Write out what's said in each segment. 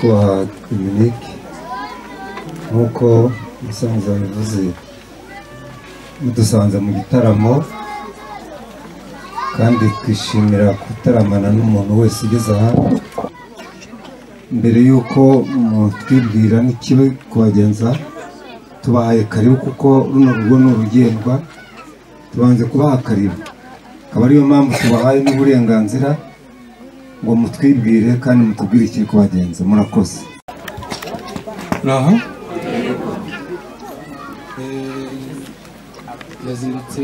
nyakubahwa Dominique nk'uko musanze bivuze mudusanze mu gitaramo kandi twishimira gutaramana n'umuntu wese ugeze aha. Mbere y'uko twibwira n'ikibi kubagenza tubahaye karibu kuko runo rugo ni urugendwa, tubanze kubaha karibu, akaba ariyo mpamvu tubahaye n'uburenganzira ngo mutwibwire kandi mutubwire ikiri kubagenza. Murakoze. Naho yazindutse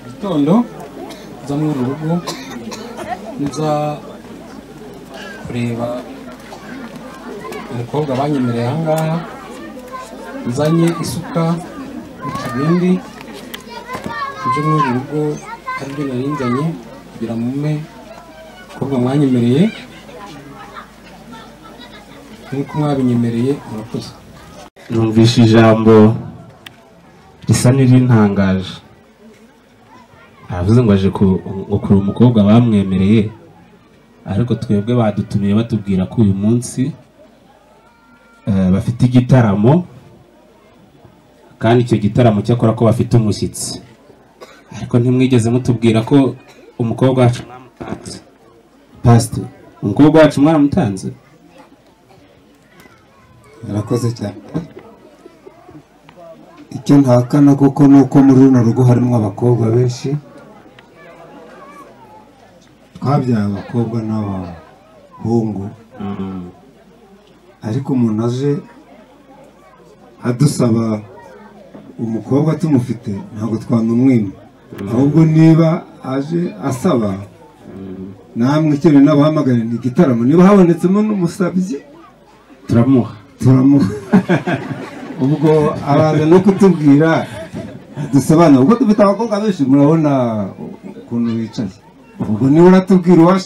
gitondo nza muri uru rugo nza kureba umukobwa banyemereye aha ngaha, nzanye isuka n'ikibindi uje muri uru rugo aribyo nari nzanye kugira mume umukobwa mwanyemereye nk'uko mwabinyemereye. Murakoze. Numvishe ijambo risa n'irintangaje, aravuze ngo aje kureba umukobwa bamwemereye, ariko twebwe badutumiye batubwira ko uyu munsi bafite igitaramo, kandi icyo gitaramo cyakora ko bafite umushyitsi, ariko ntimwigeze mutubwira ko umukobwa wacu mwamutanze. Pastor, umukobwa wacu mwaramutanze? Murakoze cyane. Icyo ntakana kuko nuko muri runo rugo harimo abakobwa benshi, twabyaye abakobwa n'abahungu, ariko umuntu aje adusaba umukobwa tumufite ntabwo twanumwima, ahubwo niba aje asaba namwe ikintu n'abahamagara ni igitaramo, niba habonetsemo n'umusabyi turamuha ubwo araza no kutubwira dusobanura ubwo dufite abakobwa benshi, murabona ukuntu bicaye. Ubwo niba uratubwira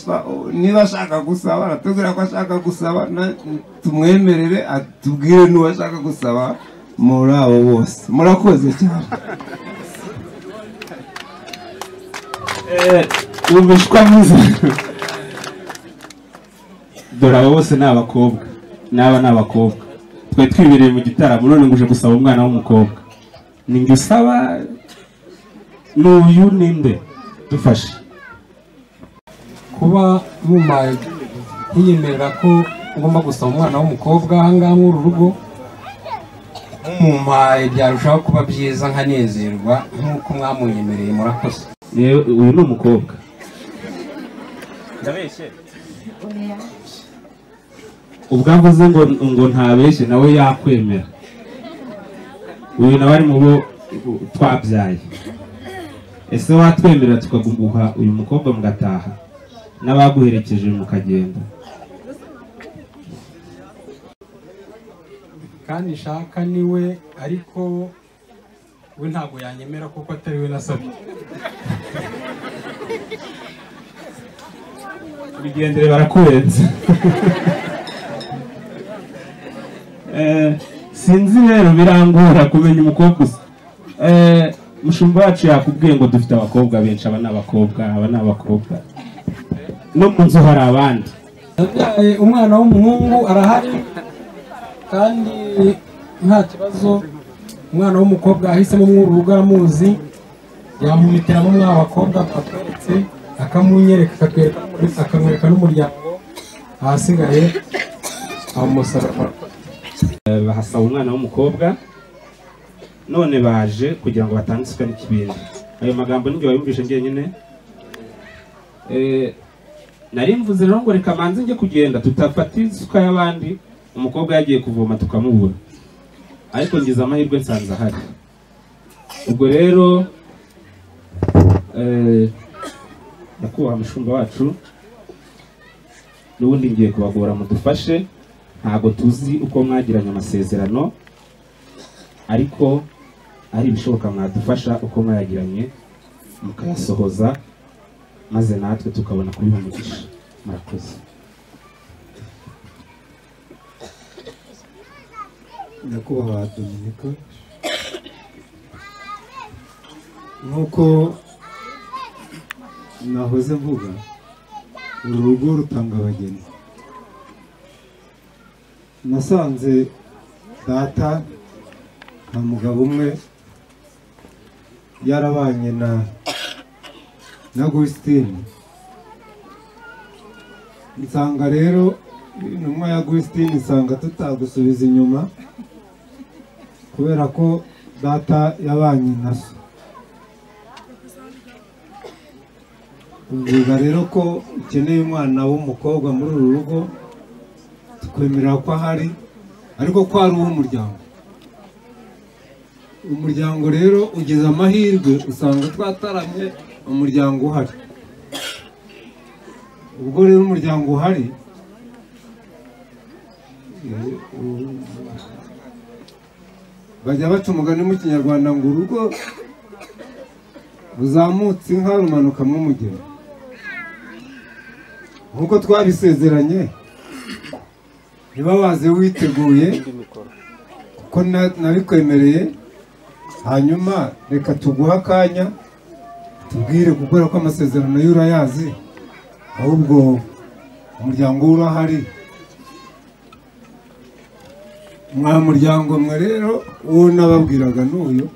niba ashaka gusaba aratubwira ko ashaka gusaba, tumwemerere atubwire n'uwashaka gusaba muri abo bose. Murakoze cyane. Ubishwa mwiza. Dore abo bose ni abakobwa, n'aba ni abakobwa, twe twibereye mu gitaramo, none nguje gusaba umwana w'umukobwa. Ninjye usaba n'uyu ninde dufashe kuba mumaye ntiyemerera ko ugomba gusaba umwana w'umukobwa aha ngaha muri uru rugo, mumpaye byarushaho kuba byiza nkanezerwa nk'uko mwamunyemereye. Murakoze. uyu ni umukobwa. Ndabeshye? Ubwo avuze ngo ntabeshye nawe yakwemera. Uyu nawe ari mu bo twabyaye. Ese watwemerera tukaguha uyu mukobwa mugataha n'abaguherekeje mukagenda? Kandi shaka niwe, ariko we ntabwo yanyemera kuko atari we nasabye. Bigendere barakurenza. Sinzi rero birangora kumenya umukobwa usa. Mushumba wacu yakubwiye ngo dufite abakobwa benshi, aba ni abakobwa. No mu nzu hari abandi. Umwana w'umuhungu arahari kandi nta kibazo. Umwana w'umukobwa ahisemo mw'uru rugo aramuzi, yamumitiramo mw'abakobwa atweretse, akamunyereka, akamwereka n'umuryango, ahasigaye amusaba. Bahasaba umwana w'umukobwa, none baje kugira ngo batange isuka n'ikibindi. Ayo magambo nibyo wayumvishe njyenyine. Nari mvuze rero ngo reka manze njye kugenda, tutafata isuka y'abandi, umukobwa yagiye kuvoma tukamubura, ariko ngize amahirwe nsanze ahari. Ubwo rero nyakubahwa mushumba wacu, n'ubundi ngiye kubagora mudufashe. Ntabwo tuzi uko mwagiranye amasezerano, ariko ari ibishoboka mwadufasha uko mwayagiranye mukayasohoza, maze natwe tukabona kubiha umugisha. Murakoze. Nyakubahwa Dominique, nk'uko nahoze mvuga, uru rugo rutanga abageni, nasanze data nta mugabo umwe yarabanye na Agustin. Nsanga rero intumwa ya Agustin nsanga tutagusubiza inyuma kubera ko data yabanye na so. Uvuga rero ko ukeneye umwana w'umukobwa muri uru rugo, tukwemerera ko ahari ariko ko ari uw'umuryango. Umuryango rero ugize amahirwe usanga twataramye umuryango uhari. Ubwo rero umuryango uhari bajya baca umugani mu Kinyarwanda ngo urugo ruzamutse inka rumanukamo umugeni. Nk'uko twabisezeranye, niba waze witeguye kuko nabikwemereye, hanyuma reka tuguha akanya tubwire, kubera ko amasezerano yo urayazi, ahubwo umuryango urahari. Mwa muryango mwe rero uwo nababwiraga n'uyu,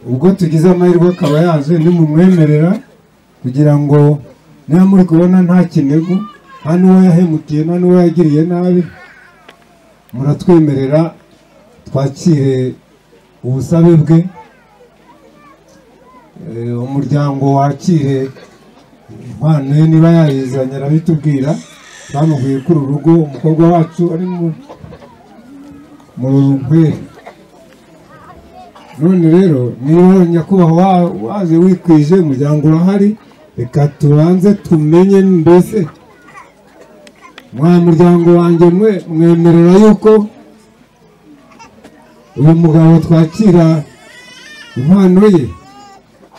ubwo tugize amahirwe akaba yaje, nimumwemerera kugira ngo niba muri kubona nta kinegu, nta n'uwo yahemukiye, nta n'uwo yagiriye nabi, muratwemerera twakire ubusabe bwe, umuryango wakire impano ye niba yayizanye arabitubwira. Twamubwiye ko uru rugo umukobwa wacu ari mu nkwere. None rero niba nyakubahwa waje wikwije, umuryango urahari, reka tubanze tumenye mbese mwa muryango wanjye mwe mwemerera yuko uyu mugabo twakira impano ye,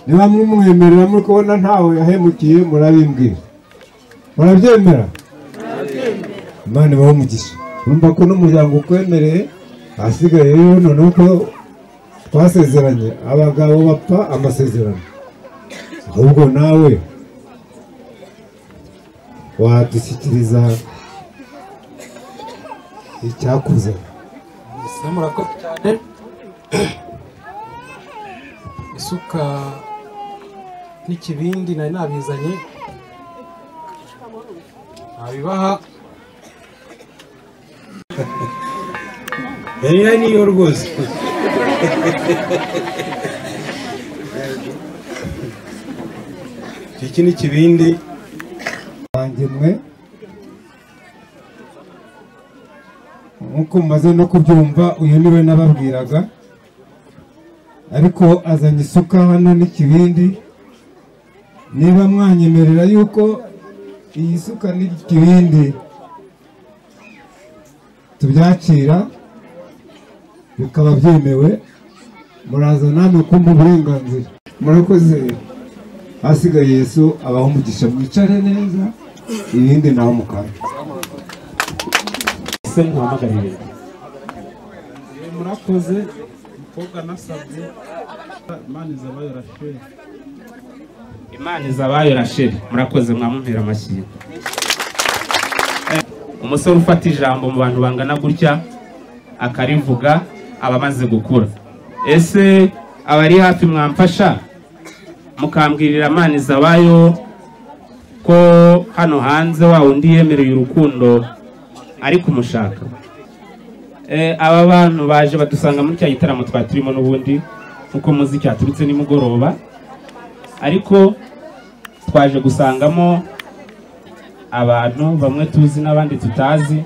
niba mumwemerera muri kubona ntawe yahemukiye murabimbwira. Murabyemera? Imana ibahe umugisha. Urumva ko n'umuryango ukwemereye, ahasigaye rero noneho ko twasezeranye, abagabo bapfa amasezerano, ahubwo nawe wadushyikiriza icyakuzanye. Murakoze cyane. Isuka n'ikibindi nari nabizanye, nabibaha. Iriya niyo rwose. Iki ni ikibindi wanjye mwe, nk'uko mumaze no kubyumva, uyu niwe nababwiraga, ariko azanye isuka hano n'ikibindi. Niba mwanyemerera yuko iyi suka n'ikibindi tubyakira bikaba byemewe, muraza namwe kumva uburenganzira. Murakoze. Hasigaye Yesu abaho umugisha, mwicare neza, ibindi naho mukanya. Se muhamagarire. Murakoze. Umukobwa nasabye Imana izabayo Rachel. Imana izabayo Rachel, murakoze, mwamumpera amashyi. Umusore ufata ijambo mu bantu bangana gutya akarivuga abamaze gukura. Ese abari hafi mwamfasha mukambwirira Imana izabayo ko hano hanze wa undi yemereye urukundo ari kumushaka. Aba bantu baje badusanga muri cya gitaramo twaturimo n'ubundi, kuko muzi cyaturutse nimugoroba, ariko twaje gusangamo abantu bamwe tuzi n'abandi tutazi.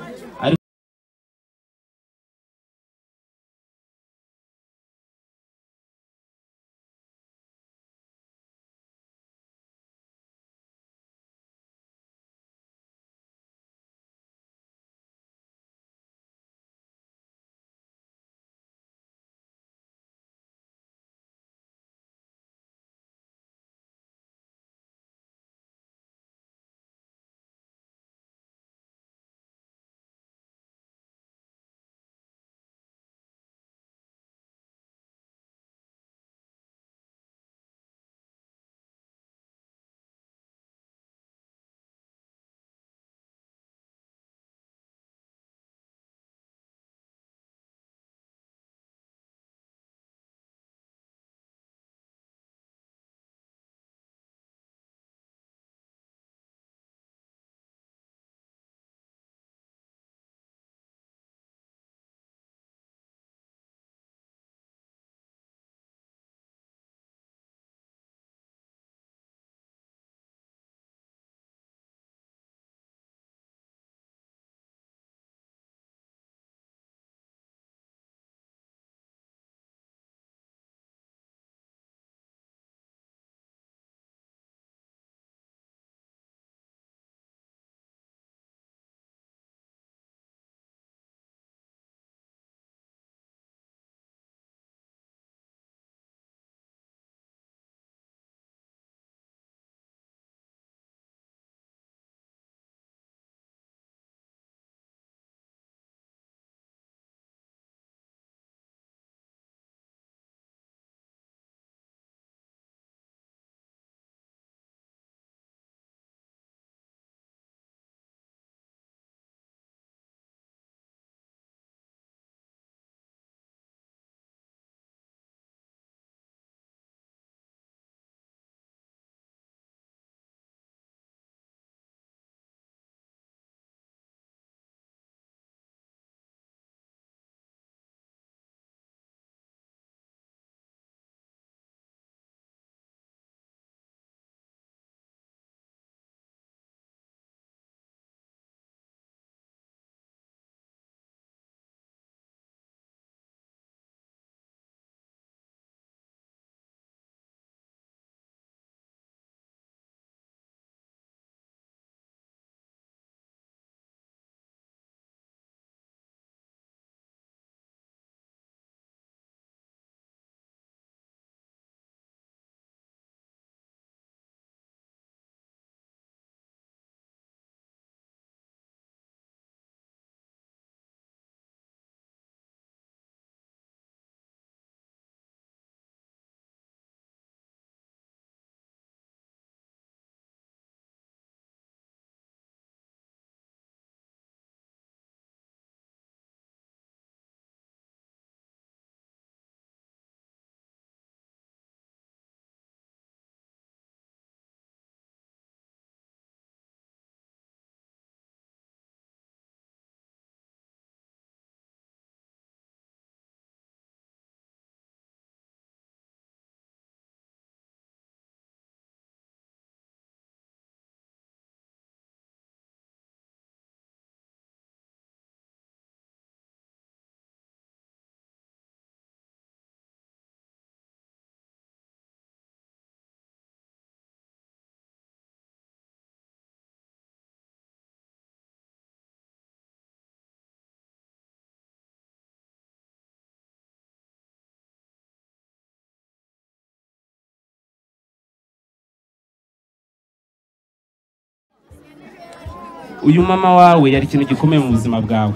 uyu mama wawe yari ikintu gikomeye mu buzima bwawe.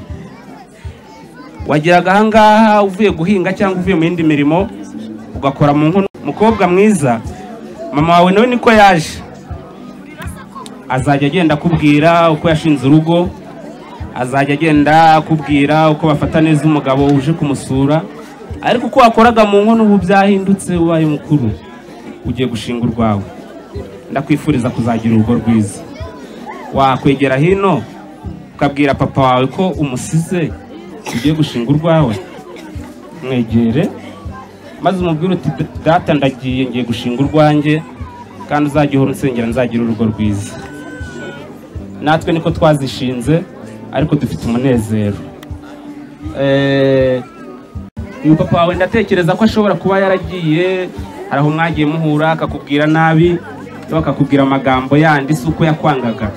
Wageraga ahangaha uvuye guhinga cyangwa uvuye mu yindi mirimo ugakora mu nkono. Mukobwa mwiza, mama wawe nawe niko yaje. Azajya agenda akubwira uko yashinze urugo, azajya agenda akubwira uko bafata neza umugabo uje kumusura, ariko uko wakoraga mu nkono ubu byahindutse, ubaye mukuru ugiye gushinga urwawe. Ndakwifuriza kuzagira urugo rwiza. Wakwegera hino ukabwira papa wawe ko umusize ugiye gushinga urwawe, mwegere maze umubwire uti data ndagiye ngiye gushinga urwanjye, kandi uzajya uhora unsengera nzagira urugo rwiza. Natwe niko twazishinze, ariko dufite umunezero. Uyu papa wawe ndatekereza ko ashobora kuba yaragiye, hari aho mwagiye muhura akakubwira nabi, akakubwira amagambo yandi si uko yakwangaga.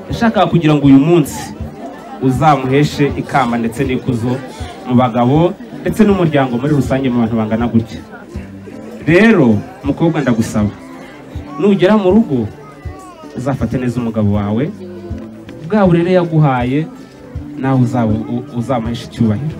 Yashakaga kugira ngo uyu munsi uzamuheshe ikamba ndetse n'ikuzo mu bagabo ndetse n'umuryango muri rusange, mu bantu bangana gutya. Rero mukobwa, ndagusaba nugera mu rugo uzafate neza umugabo wawe, bwa burere yaguhaye nawe uzamuhesha icyubahiro.